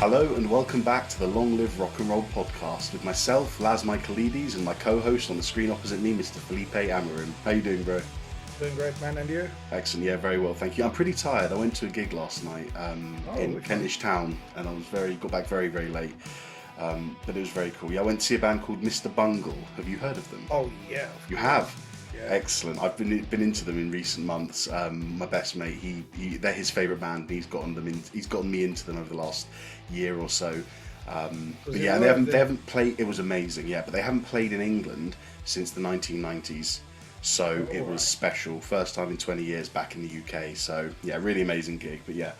Hello and welcome back to the Long Live Rock and Roll podcast with myself, Laz Michaelides, and my co-host on the screen opposite me, Mr. Felipe Amarin. How you doing, bro? Doing great, man, and you? Excellent, yeah, very well, thank you. I'm pretty tired. I went to a gig last night in Which Kentish Town, and I got back very, very late. But it was very cool. Yeah, I went to see a band called Mr. Bungle. Have you heard of them? Oh yeah. You have? Yeah. Excellent. I've been into them in recent months. My best mate, they're his favourite band. And he's gotten me into them over the last year or so. But yeah, they haven't played. It was amazing, yeah. But they haven't played in England since the 1990s. So it was special. First time in 20 years back in the UK. So yeah, really amazing gig. But yeah.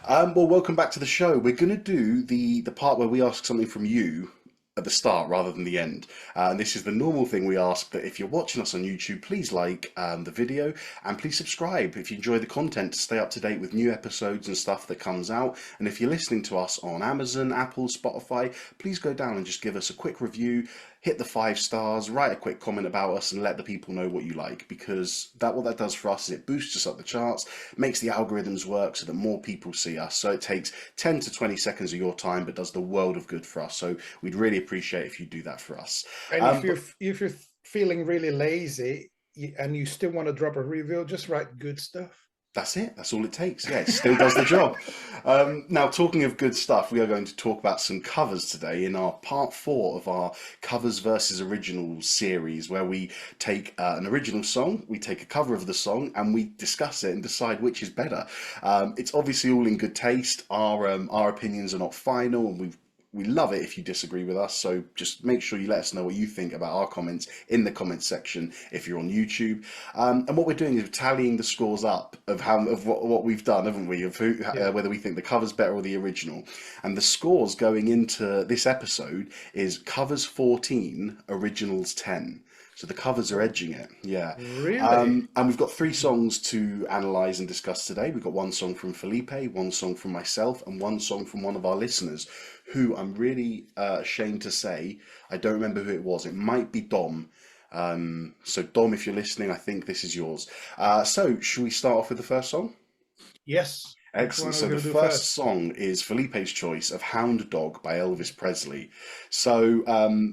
Well, welcome back to the show. We're going to do the part where we ask something from you at the start rather than the end. And this is the normal thing we ask, that if you're watching us on YouTube, please like the video and please subscribe if you enjoy the content to stay up to date with new episodes and stuff that comes out. And if you're listening to us on Amazon, Apple, Spotify, please go down and just give us a quick review, hit the 5 stars, write a quick comment about us and let the people know what you like, because what that does for us is it boosts us up the charts, makes the algorithms work so that more people see us. So it takes 10 to 20 seconds of your time but does the world of good for us. So we'd really appreciate if you do that for us. And if you're feeling really lazy and you still want to drop a review, just write good stuff. That's it. That's all it takes. Yeah, it still does the job. Now, talking of good stuff, we are going to talk about some covers today in our part 4 of our covers versus originals series, where we take an original song, we take a cover of the song, and we discuss it and decide which is better. It's obviously all in good taste. Our opinions are not final, and we love it if you disagree with us, so just make sure you let us know what you think about our comments in the comments section if you're on YouTube. And what we're doing is we're tallying the scores up of what we've done, haven't we? Of whether we think the cover's better or the original. And the scores going into this episode is covers 14, originals 10. So the covers are edging it, yeah. Really? And we've got 3 songs to analyse and discuss today. We've got 1 song from Felipe, 1 song from myself, and 1 song from one of our listeners, who I'm really ashamed to say, I don't remember who it was. It might be Dom. So Dom, if you're listening, I think this is yours. So should we start off with the first song? Yes. Excellent. So the first song is Felipe's choice of Hound Dog by Elvis Presley. So,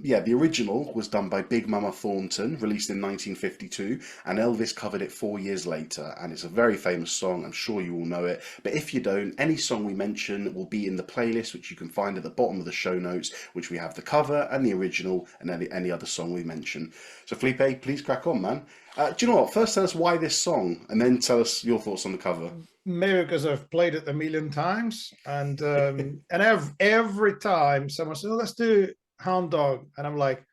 yeah, the original was done by Big Mama Thornton, released in 1952, and Elvis covered it 4 years later. And it's a very famous song. I'm sure you all know it. But if you don't, any song we mention will be in the playlist, which you can find at the bottom of the show notes, which we have the cover and the original and any other song we mention. So, Felipe, please crack on, man. Do you know what? First, tell us why this song, and then tell us your thoughts on the cover. Maybe because I've played it a million times, and every time someone says, "Oh, let's do Hound Dog," and I'm like,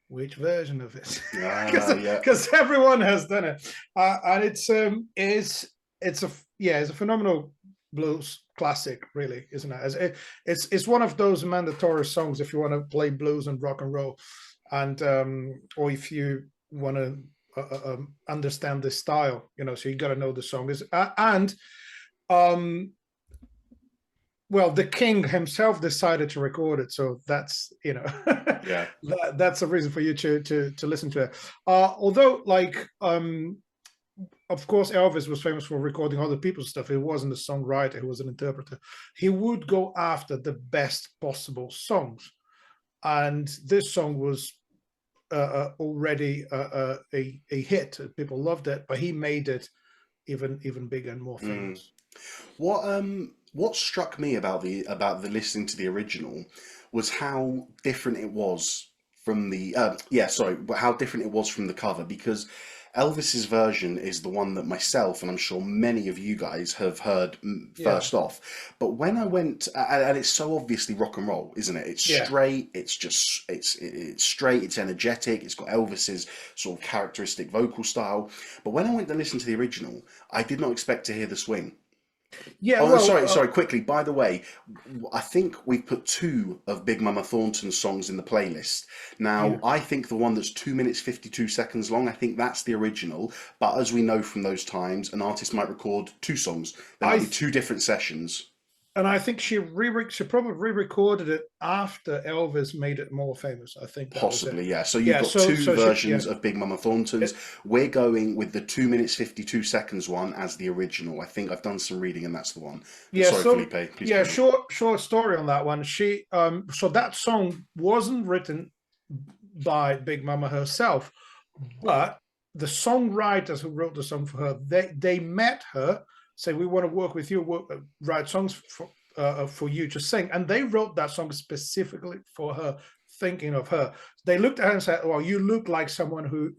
"Which version of it?" Because everyone has done it, and it's a phenomenal blues classic, really, isn't it? It's one of those mandatory songs if you want to play blues and rock and roll, and or if you want to understand the style, so you got to know the song is well, the king himself decided to record it, so that's yeah, that's a reason for you to listen to it. Although, of course, Elvis was famous for recording other people's stuff. He wasn't a songwriter, he was an interpreter. He would go after the best possible songs, and this song was already a hit. People loved it, but he made it even bigger and more famous. What struck me about the listening to the original was how different it was from the how different it was from the cover, because Elvis's version is the one that myself and I'm sure many of you guys have heard first off. But when I went, and it's so obviously rock and roll, isn't it? It's straight. It's just it's straight. It's energetic. It's got Elvis's sort of characteristic vocal style. But when I went to listen to the original, I did not expect to hear the swing. Yeah. Oh, well, sorry. Quickly, by the way, I think we've put 2 of Big Mama Thornton's songs in the playlist. Now, I think the one that's 2 minutes 52 seconds long, I think that's the original. But as we know from those times, an artist might record 2 songs. There might be 2 different sessions. And I think she probably re-recorded it after Elvis made it more famous. I think that was it. Possibly, yeah. So you've Yeah. got So two so she yeah. versions of Big Mama Thornton's. We're going with the 2 minutes 52 seconds one as the original. I think I've done some reading, and that's the one. But Yeah, sorry, so Felipe, please yeah, carry on. short story on that one. So that song wasn't written by Big Mama herself, but the songwriters who wrote the song for her, they met her, say we want to work with you, write songs for you to sing, and they wrote that song specifically for her, thinking of her. They looked at her and said, "Well, you look like someone who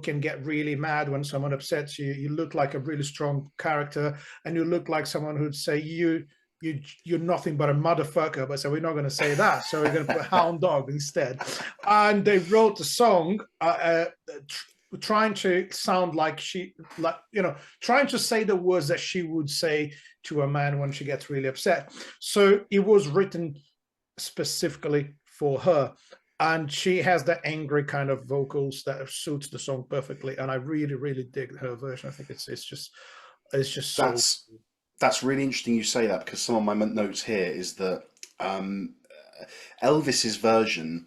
can get really mad when someone upsets you. You look like a really strong character, and you look like someone who'd say you're nothing but a motherfucker." But so we're not going to say that. So we're going to put hound dog instead. And they wrote the song trying to sound like trying to say the words that she would say to a man when she gets really upset. So it was written specifically for her, and she has the angry kind of vocals that suits the song perfectly, and I really dig her version. I think it's just so. That's really interesting you say that, because some of my notes here is that um, Elvis's version,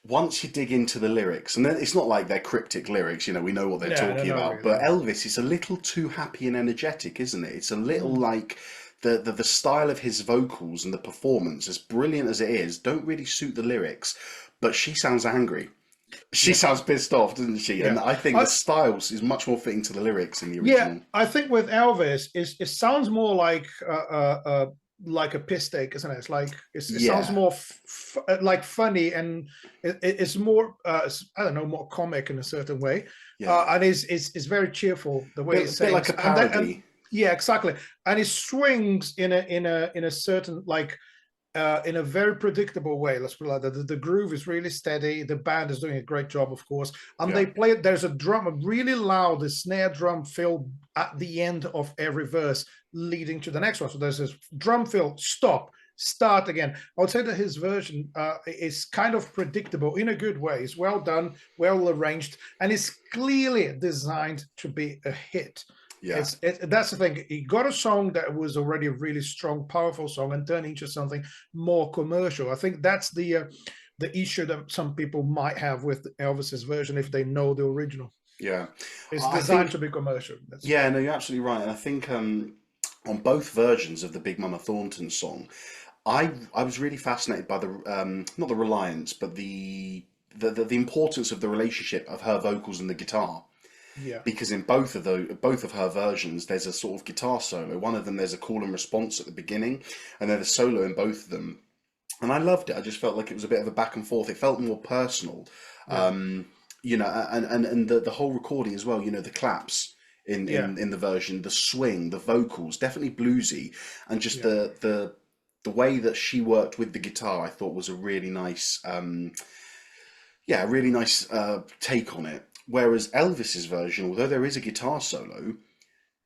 once you dig into the lyrics, and then it's not like they're cryptic lyrics, we know what they're talking about, Really, but Elvis is a little too happy and energetic, isn't it? It's a little like the style of his vocals and the performance, as brilliant as it is, don't really suit the lyrics, but she sounds angry. She sounds pissed off, doesn't she? And I think the styles is much more fitting to the lyrics in the original. Yeah, I think with Elvis, it sounds more like a piss take, isn't it? It's like it sounds more like funny, and it's more I don't know, more comic in a certain way. And it's very cheerful the way it's a bit like a parody. Yeah, exactly. And it swings in a certain in a very predictable way. Let's put it like that. The groove is really steady. The band is doing a great job, of course. And they play it. There's a really loud, the snare drum fill at the end of every verse, leading to the next one. So there's this drum fill, stop, start again. I would say that his version is kind of predictable in a good way. It's well done, well arranged, and it's clearly designed to be a hit. Yeah, that's the thing. He got a song that was already a really strong, powerful song, and turned into something more commercial. I think that's the issue that some people might have with Elvis's version if they know the original. Yeah, it's designed to be commercial. No, you're absolutely right. And I think on both versions of the Big Mama Thornton song, I was really fascinated by the not the reliance, but the importance of the relationship of her vocals and the guitar. Yeah. Because in both of her versions, there's a sort of guitar solo. One of them, there's a call and response at the beginning, and then a solo in both of them. And I loved it. I just felt like it was a bit of a back and forth. It felt more personal, and the whole recording as well. The claps in the version, the swing, the vocals, definitely bluesy, and just the way that she worked with the guitar, I thought was a really nice, take on it. Whereas Elvis's version, although there is a guitar solo,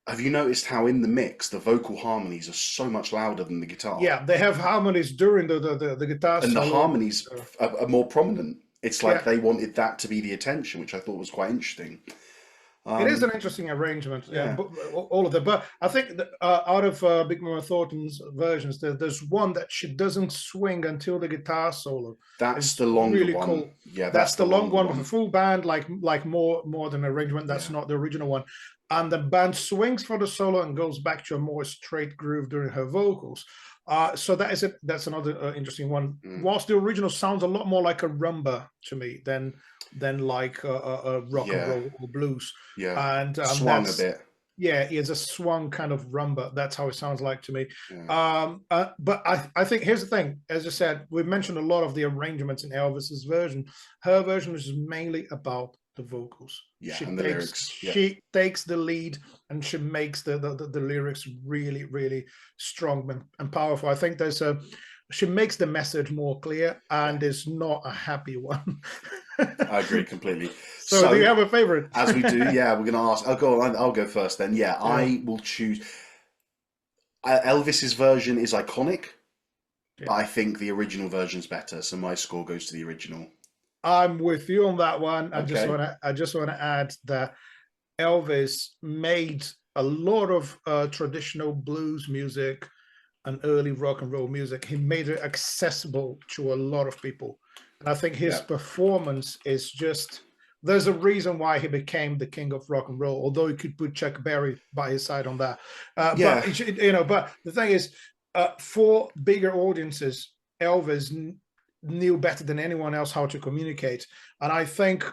have you noticed how in the mix the vocal harmonies are so much louder than the guitar? Yeah, they have harmonies during the guitar and solo. The harmonies are more prominent. It's like they wanted that to be the attention, which I thought was quite interesting. It is an interesting arrangement, all of them. But I think that, out of Big Mama Thornton's versions, there's one that she doesn't swing until the guitar solo. That's the longer really one. Cool. Yeah, that's the long one with a full band, like more modern arrangement. That's not the original one. And the band swings for the solo and goes back to a more straight groove during her vocals. So that is it. That's another interesting one. Whilst the original sounds a lot more like a rumba to me than like a rock and roll or blues. Yeah, and swung a bit. Yeah, it's a swung kind of rumba. That's how it sounds like to me. But I think here's the thing. As I said, we've mentioned a lot of the arrangements in Elvis's version. Her version is mainly about the vocals. And the lyrics. She takes the lead, and she makes the lyrics really, really strong and powerful. I think she makes the message more clear, and it's not a happy one. I agree completely. So do you have a favorite? As we do, we're going to ask. I'll go first then. I will choose. Elvis's version is iconic, but I think the original version's better. So my score goes to the original. I'm with you on that one. Okay. I just want to add that Elvis made a lot of traditional blues music and early rock and roll music. He made it accessible to a lot of people. And I think his Yeah. performance is just, there's a reason why he became the king of rock and roll, although he could put Chuck Berry by his side on that. Yeah. But, you know, but the thing is, for bigger audiences, Elvis knew better than anyone else how to communicate. And I think,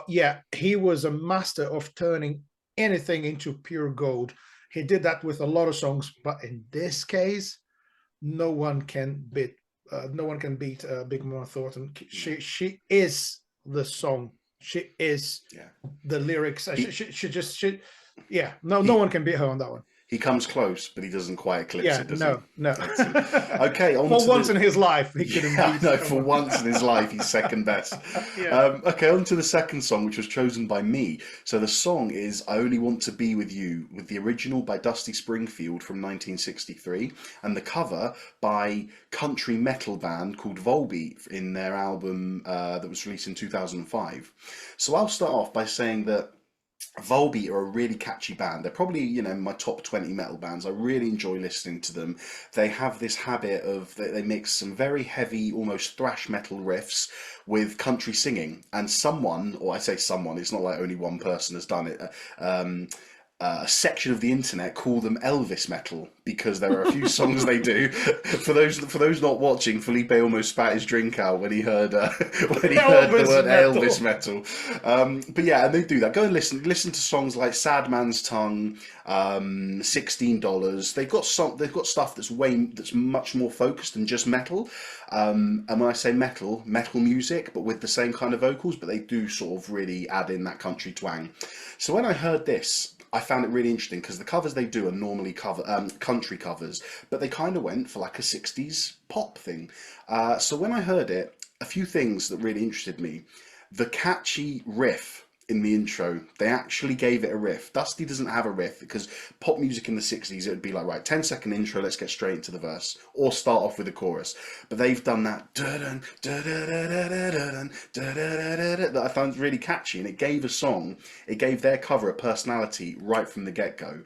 yeah, he was a master of turning anything into pure gold. He did that with a lot of songs, but in this case, no one can beat Big Mama Thornton. She is the song. She is the lyrics. Yeah. No one can beat her on that one. He comes close, but he doesn't quite eclipse Yeah, it, does no. he? Okay, on For to once in his life, he couldn't beat no, for once in his life, he's second best. Okay, on to the second song, which was chosen by me. So the song is I Only Want to Be With You, with the original by Dusty Springfield from 1963, and the cover by country metal band called Volbeat in their album that was released in 2005. So I'll start off by saying that Volbeat are a really catchy band. They're probably, you know, my top 20 metal bands. I really enjoy listening to them. They have this habit of, they mix some very heavy, almost thrash metal riffs with country singing. And someone, or I say someone, it's not like only one person has done it, a section of the internet call them Elvis metal because there are a few songs they do. For those not watching, Felipe almost spat his drink out when he heard the word Elvis metal. But yeah, and they do that. Go and listen to songs like Sad Man's Tongue, $16. They've got stuff that's much more focused than just metal. And when I say metal music, but with the same kind of vocals, but they do sort of really add in that country twang. So when I heard this, I found it really interesting because the covers they do are normally country covers, but they kind of went for like a 60s pop thing. So when I heard it, a few things that really interested me. The catchy riff in the intro, they actually gave it a riff. Dusty doesn't have a riff because pop music in the 60s, it would be like, right, 10-second intro, let's get straight into the verse, or start off with a chorus. But they've done that that I found really catchy, and it gave their cover a personality right from the get-go.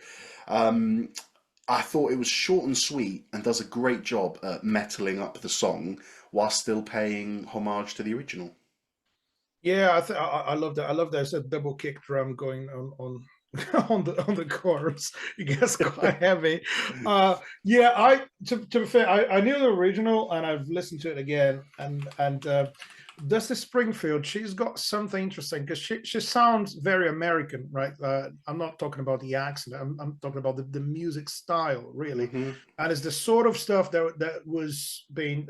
I thought it was short and sweet and does a great job at metaling up the song while still paying homage to the original. Yeah, I love that. I love that. It's a double kick drum going on on the chorus. It gets quite heavy. Yeah, to be fair, I knew the original and I've listened to it again. And Dusty Springfield, she's got something interesting because she sounds very American, right? I'm not talking about the accent. I'm talking about the music style, really. Mm-hmm. And it's the sort of stuff that was being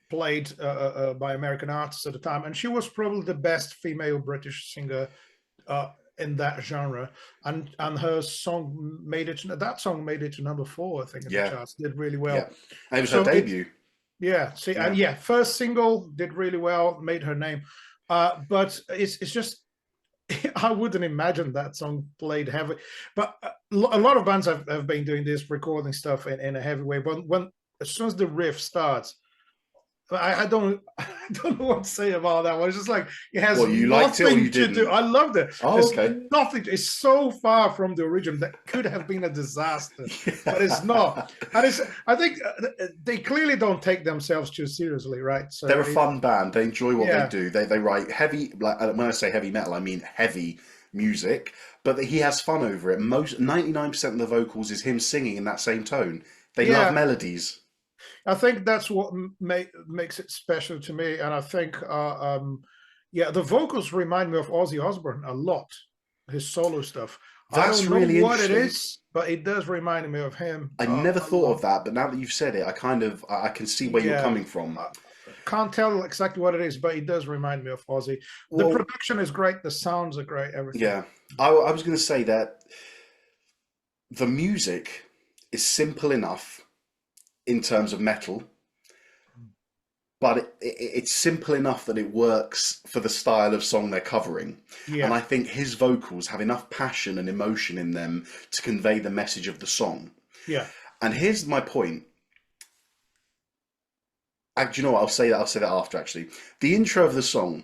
played by American artists at the time, and she was probably the best female British singer in that genre. And her song made it. That song made it to number 4, I think, in the charts. Did really well. Yeah, and it was her debut. And first single did really well, made her name. But it's just. I wouldn't imagine that song played heavy, but a lot of bands have been doing this, recording stuff in a heavy way. But as soon as the riff starts, I don't know what to say about that one. It's just like it has nothing to do. I loved it. Oh, okay. Nothing. It's so far from the original that could have been a disaster, but it's not. And I think they clearly don't take themselves too seriously, right? So they're a fun band. They enjoy what they do. They write heavy. Like when I say heavy metal, I mean heavy music. But he has fun over it. 99% of the vocals is him singing in that same tone. They love melodies. I think that's what makes it special to me, and I think, the vocals remind me of Ozzy Osbourne a lot. His solo stuff. That's I don't know really what it is, but it does remind me of him. I never thought of that, but now that you've said it, I can see where you're coming from. Can't tell exactly what it is, but it does remind me of Ozzy. The production is great. The sounds are great. Everything. Yeah, I was going to say that the music is simple enough in terms of metal, but it's simple enough that it works for the style of song they're covering. Yeah. And I think his vocals have enough passion and emotion in them to convey the message of the song. Yeah. And here's my point. Do you know what? I'll say that after, actually. The intro of the song,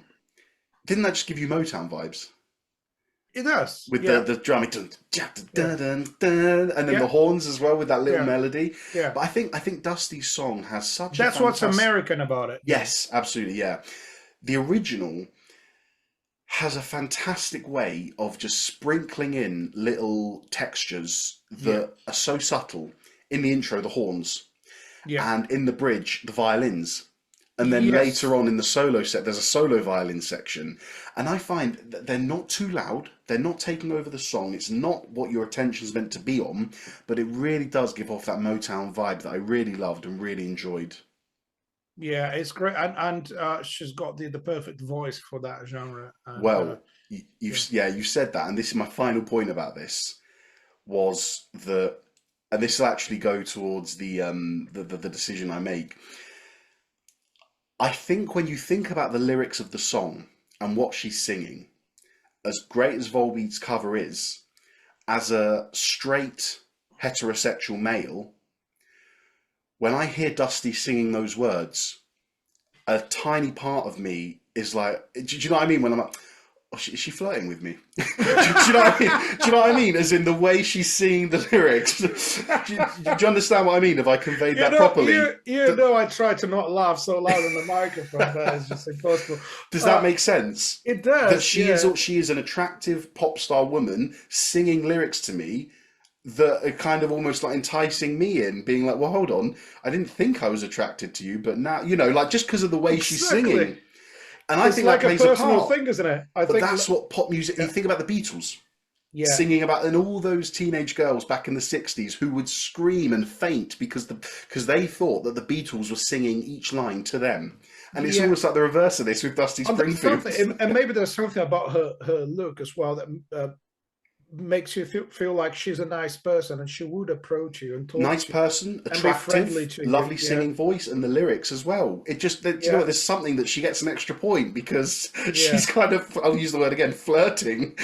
didn't that just give you Motown vibes? It does. with Yeah. the drumming, dun, dun, Yeah. dun, dun, dun, and then Yeah. the horns as well with that little Yeah. melody. Yeah. But I think Dusty's song has such a That's what's fantastic. American about it. Yeah. Yes, absolutely, yeah. The original has a fantastic way of just sprinkling in little textures Yeah. that are so subtle. In the intro, the horns, Yeah. and in the bridge, the violins. And then Yes. later on in the solo set, there's a solo violin section. And I find that they're not too loud. They're not taking over the song. It's not what your attention's meant to be on, but it really does give off that Motown vibe that I really loved and really enjoyed. Yeah, it's great, and she's got the perfect voice for that genre. And Well, yeah, you said that, and this is my final point about this was that, and this will actually go towards the decision I make. I think when you think about the lyrics of the song and what she's singing, as great as Volbeat's cover is, as a straight heterosexual male, when I hear Dusty singing those words, a tiny part of me is like, do you know what I mean? When I'm like, oh, is she flirting with me? do you know what I mean? Do you know what I mean? As in the way she's singing the lyrics. Do you understand what I mean? Have I conveyed that properly? I try to not laugh so loud on the microphone, but it's just impossible. Does that make sense? It does. That she is an attractive pop star woman singing lyrics to me that are kind of almost like enticing me in, being like, well, hold on, I didn't think I was attracted to you, but now, like just because of the way she's singing. And I think like that plays a personal part. thing, isn't it? But that's what pop music. You think about the Beatles, singing about, and all those teenage girls back in the '60s who would scream and faint because they thought that the Beatles were singing each line to them. And it's almost like the reverse of this with Dusty Springfield. And maybe there's something about her look as well that makes you feel like she's a nice person and she would approach you and talk nice to you person, attractive, lovely singing voice, and the lyrics as well. It just, you know what, there's something that she gets an extra point because she's kind of, I'll use the word again, flirting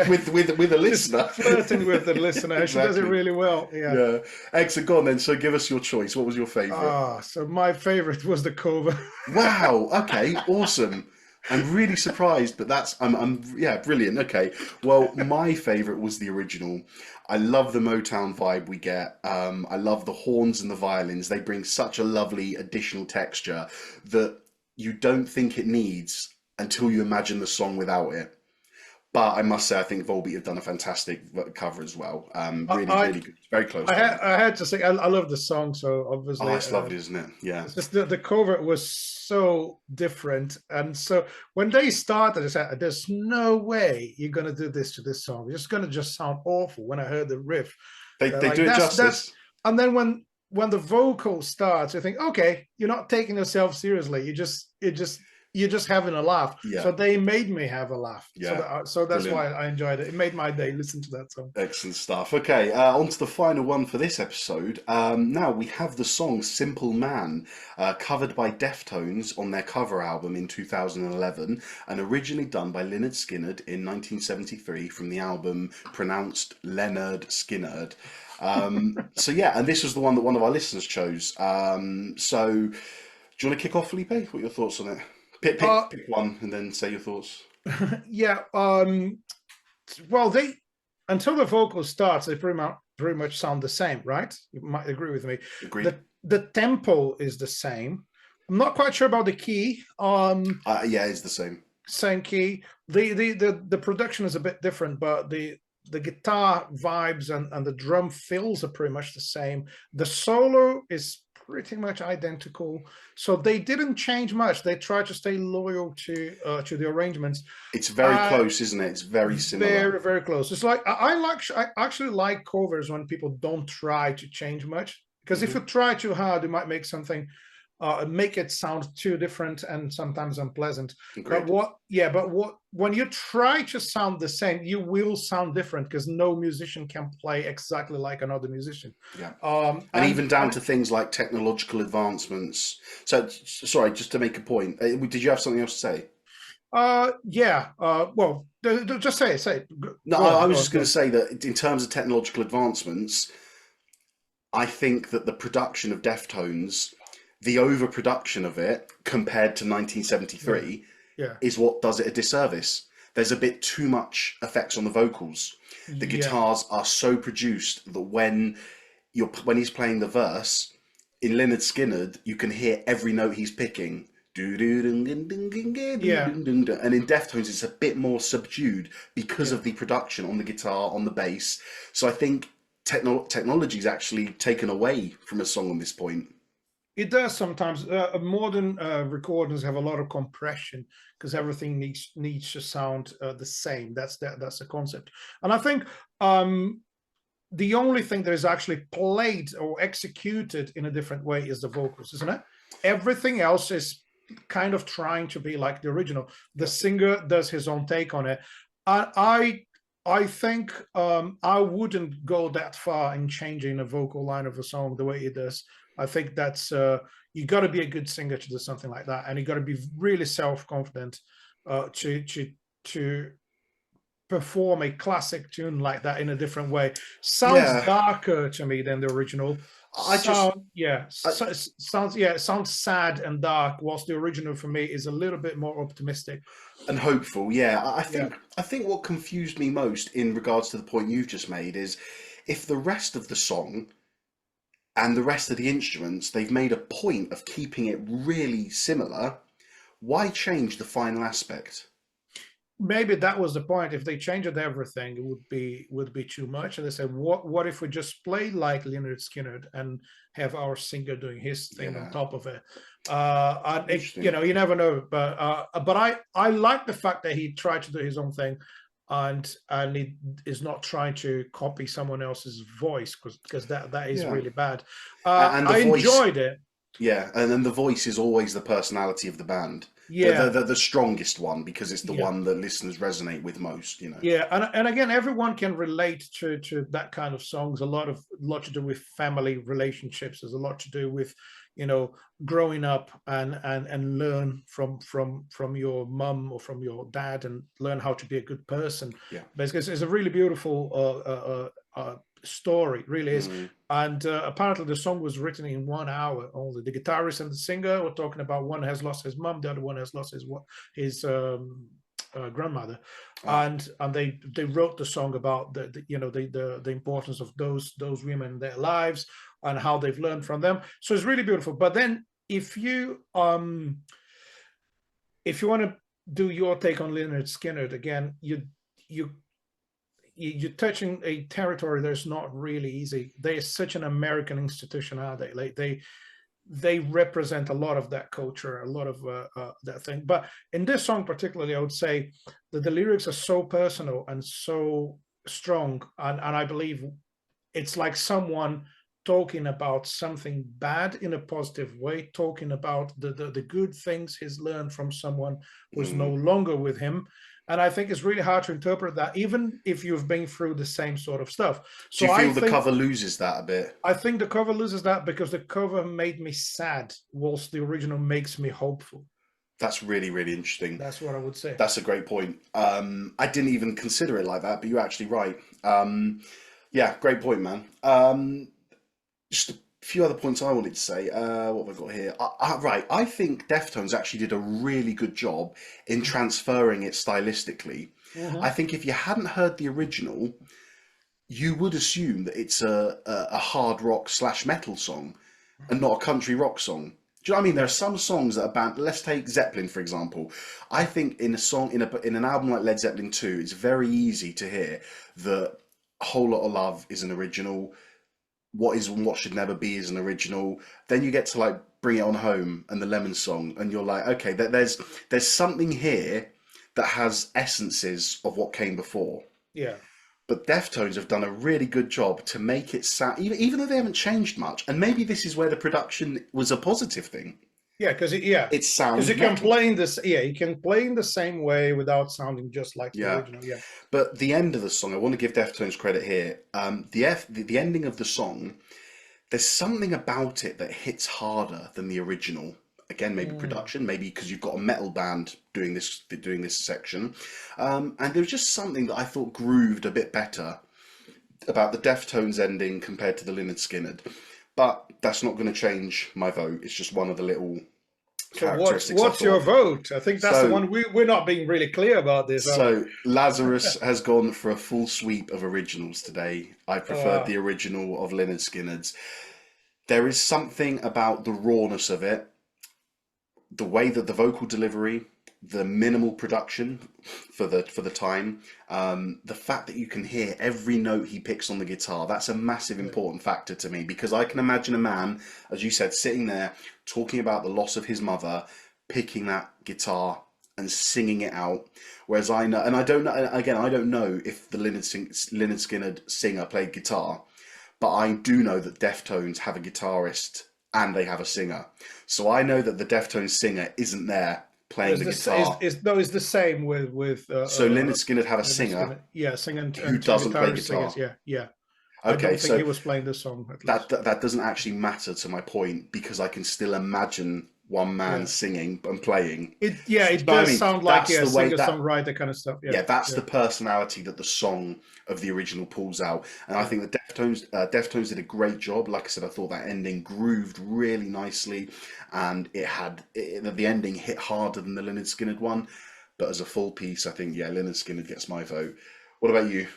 with a listener. Just flirting with the listener. Exactly. She does it really well. Yeah. Excellent. Go on then. So give us your choice. What was your favourite? So my favourite was the cover. Wow. Okay. Awesome. I'm really surprised, but I'm brilliant. Okay, well, my favourite was the original. I love the Motown vibe we get. I love the horns and the violins. They bring such a lovely additional texture that you don't think it needs until you imagine the song without it. But I must say, I think Volbeat have done a fantastic cover as well. Really good. Very close. I had to say, I love the song, so obviously. Oh, it's lovely, isn't it? Yeah. It's just the cover was so different. And so when they started, I said, there's no way you're going to do this to this song. It's going to just sound awful when I heard the riff. They do it justice. And then when the vocal starts, you think, okay, you're not taking yourself seriously. You're just having a laugh. Yeah. So they made me have a laugh. Yeah. So that's why I enjoyed it. It made my day listen to that song. Excellent stuff. Okay, on to the final one for this episode. Now we have the song Simple Man, covered by Deftones on their cover album in 2011, and originally done by Lynyrd Skynyrd in 1973 from the album pronounced Lynyrd Skynyrd. And this was the one that one of our listeners chose. So do you want to kick off, Felipe? What are your thoughts on it? Pick one and then say your thoughts. Well, they, until the vocal starts, they pretty much sound the same, right? You might agree with me. Agreed. The tempo is the same. I'm not quite sure about the key. It's the same. Same key. The production is a bit different, but the guitar vibes and the drum fills are pretty much the same. The solo is pretty much identical, so they didn't change much. They tried to stay loyal to the arrangements. It's very close, isn't it? It's very similar. Very, very close. It's like I actually like covers when people don't try to change much, because if you try too hard, you might make something make it sound too different and sometimes unpleasant. Agreed. But when you try to sound the same, you will sound different, because no musician can play exactly like another musician. Yeah. And even down to things like technological advancements. So, sorry, just to make a point, did you have something else to say? Well, just say it. No, I was just going to say that in terms of technological advancements, I think that the production of Deftones, the overproduction of it compared to 1973 is what does it a disservice. there's a bit too much effects on the vocals. The Yeah, guitars are so produced that when he's playing the verse in Lynyrd Skynyrd, you can hear every note he's picking. And yeah. in Deftones, it's a bit more subdued because Yeah, of the production on the guitar, on the bass. So I think technology's actually taken away from a song on this point. it does sometimes. Modern recordings have a lot of compression because everything needs to sound the same. That's the concept. And I think the only thing that is actually played or executed in a different way is the vocals, isn't it? Everything else is kind of trying to be like the original. The singer does his own take on it. I think I wouldn't go that far in changing a vocal line of a song the way it does. I think that's you got to be a good singer to do something like that, and you got to be really self-confident to perform a classic tune like that in a different way. Sounds Yeah, darker to me than the original. I just, I, Sounds sad and dark, whilst the original for me is a little bit more optimistic. and hopeful. Yeah, I Yeah. think what confused me most in regards to the point you've just made is if the rest of the song and the rest of the instruments, they've made a point of keeping it really similar, why change the final aspect? Maybe that was the point. If they changed everything, it would be too much. And they said, what if we just play like Lynyrd Skynyrd and have our singer doing his thing on Yeah, top of it? You interesting. know, you never know. But I like the fact that he tried to do his own thing, and he is not trying to copy someone else's voice because that is Yeah, really bad. and the I voice. enjoyed it. Yeah, and then the voice is always the personality of the band, Yeah, the strongest one because it's the yeah. one that listeners resonate with most. You know. Yeah, and again, everyone can relate to that kind of songs. A lot to do with family relationships. There's a lot to do with, you know, growing up and learn from your mum or from your dad and learn how to be a good person. Yeah. Basically, it's a really beautiful story, really is. Mm, And apparently, the song was written in 1 hour only. The guitarist and the singer were talking about one has lost his mum, the other one has lost his grandmother, ah, and they wrote the song about the importance of those women in their lives and how they've learned from them. So it's really beautiful. But then if you want to do your take on Lynyrd Skynyrd again, you you're touching a territory that's not really easy. They're such an American institution, are they? Like they represent a lot of that culture, a lot of that thing. But in this song particularly, I would say that the lyrics are so personal and so strong, and I believe it's like someone talking about something bad in a positive way, talking about the good things he's learned from someone who's no mm. longer with him. And I think it's really hard to interpret that, even if you've been through the same sort of stuff. Do So you feel the cover loses that a bit? I think the cover loses that because the cover made me sad, whilst the original makes me hopeful. That's really, really interesting. That's what I would say. That's a great point. I didn't even consider it like that, but you're actually right. Yeah, great point, man. Just a few other points I wanted to say. What have I got here? Right, I think Deftones actually did a really good job in transferring it stylistically. I Mhm. think if you hadn't heard the original, you would assume that it's a hard rock slash metal song and not a country rock song. Do you know what I mean? There are Yeah. some songs that are banned. Let's take Zeppelin for example. I think in a song in an album like Led Zeppelin 2, it's very easy to hear that A Whole Lot of Love is an original. What is and What Should Never Be is an original. Then you get to like Bring It On Home and the Lemon Song, and you're like, okay, there's something here that has essences of what came before. Yeah. But Deftones have done a really good job to make it sound, even though they haven't changed much, and maybe this is where the production was a positive thing. Yeah, It because sounds you can metal. play in this. Yeah, you can play in the same way without sounding just like the Yeah. original. Yeah. But the end of the song, I want to give Deftones credit here. The ending of the song, there's something about it that hits harder than the original. Again, maybe Mm. production, maybe because you've got a metal band doing this section, and there was just something that I thought grooved a bit better about the Deftones ending compared to the Lynyrd Skynyrd. But that's not going to change my vote. It's just one of the little So characteristics. what's your vote? I think that's the one we're not being really clear about this. So Lazarus has gone for a full sweep of originals today. I preferred the original of Lynyrd Skynyrd's. There is something about the rawness of it, the way that the vocal delivery, the minimal production for the time, the fact that you can hear every note he picks on the guitar. That's a massive important factor to me, because I can imagine a man, as you said, sitting there talking about the loss of his mother, picking that guitar and singing it out. Whereas I know, and I don't know, again, I don't know if the Lynyrd Skynyrd singer played guitar, but I do know that Deftones have a guitarist and they have a singer. So I know that the Deftones singer isn't there playing the guitar. It's the same with so Lynyrd Skynyrd have a singer, singing who doesn't play guitar. Singers, yeah. Okay, I don't think so he was playing this song. That doesn't actually matter to my point, because I can still imagine one man singing and playing. It does sound like singer-songwriter kind of stuff. That's the personality that the song of the original pulls out. And I think the Deftones did a great job. Like I said, I thought that ending grooved really nicely, and the ending hit harder than the Lynyrd Skynyrd one. But as a full piece, I think Lynyrd Skynyrd gets my vote. What about you?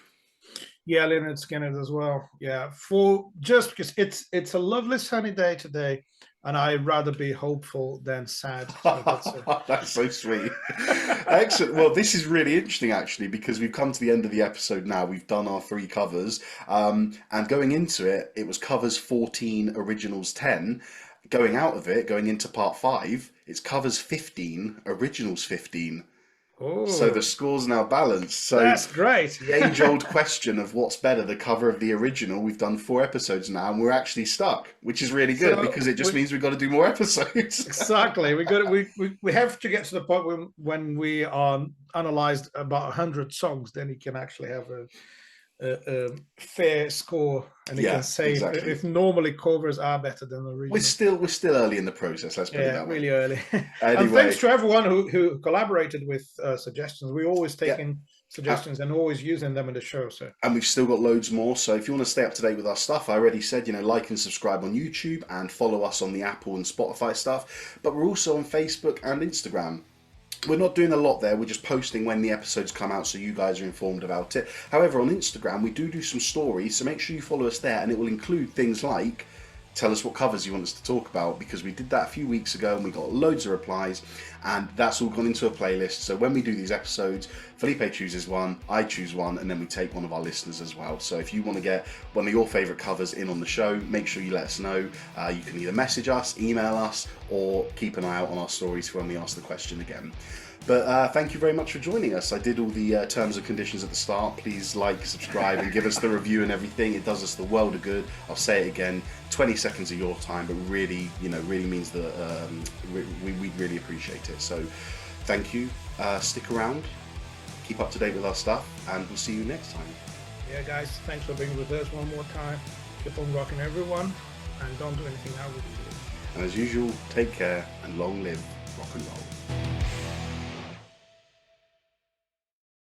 Yeah, Lynyrd Skynyrd as well. Yeah, for just because it's a lovely sunny day today, and I'd rather be hopeful than sad. So that's so sweet. Excellent. Well, this is really interesting, actually, because we've come to the end of the episode now. We've done our 3 covers, and going into it, it was covers 14, originals 10. Going out of it, going into part 5, it's covers 15, originals 15. Oh, so the score's now balanced. So that's great. The age-old question of what's better, the cover of the original. We've done 4 episodes now, and we're actually stuck, which is really good, because it just means we've got to do more episodes. Exactly. We have to get to the point when we analysed about 100 songs, then you can actually have a fair score, and you can say if normally covers are better than the original. We're still early in the process. Let's put it that way. Really early. Anyway. And thanks to everyone who collaborated with suggestions. We're always taking suggestions and always using them in the show. And we've still got loads more. So if you want to stay up to date with our stuff, I already said, like and subscribe on YouTube and follow us on the Apple and Spotify stuff. But we're also on Facebook and Instagram. We're not doing a lot there. We're just posting when the episodes come out, so you guys are informed about it. However, on Instagram, we do some stories, so make sure you follow us there, and it will include things like tell us what covers you want us to talk about, because we did that a few weeks ago and we got loads of replies, and that's all gone into a playlist. So when we do these episodes, Felipe chooses one, I choose one, and then we take one of our listeners as well. So if you want to get one of your favourite covers in on the show, make sure you let us know. You can either message us, email us, or keep an eye out on our stories for when we ask the question again. But thank you very much for joining us. I did all the terms and conditions at the start. Please like, subscribe, and give us the review and everything. It does us the world of good. I'll say it again, 20 seconds of your time, but really, really means that we'd really appreciate it. So thank you. Stick around, keep up to date with our stuff, and we'll see you next time. Yeah, guys, thanks for being with us one more time. Keep on rocking, everyone, and don't do anything I wouldn't do. And as usual, take care and long live rock and roll.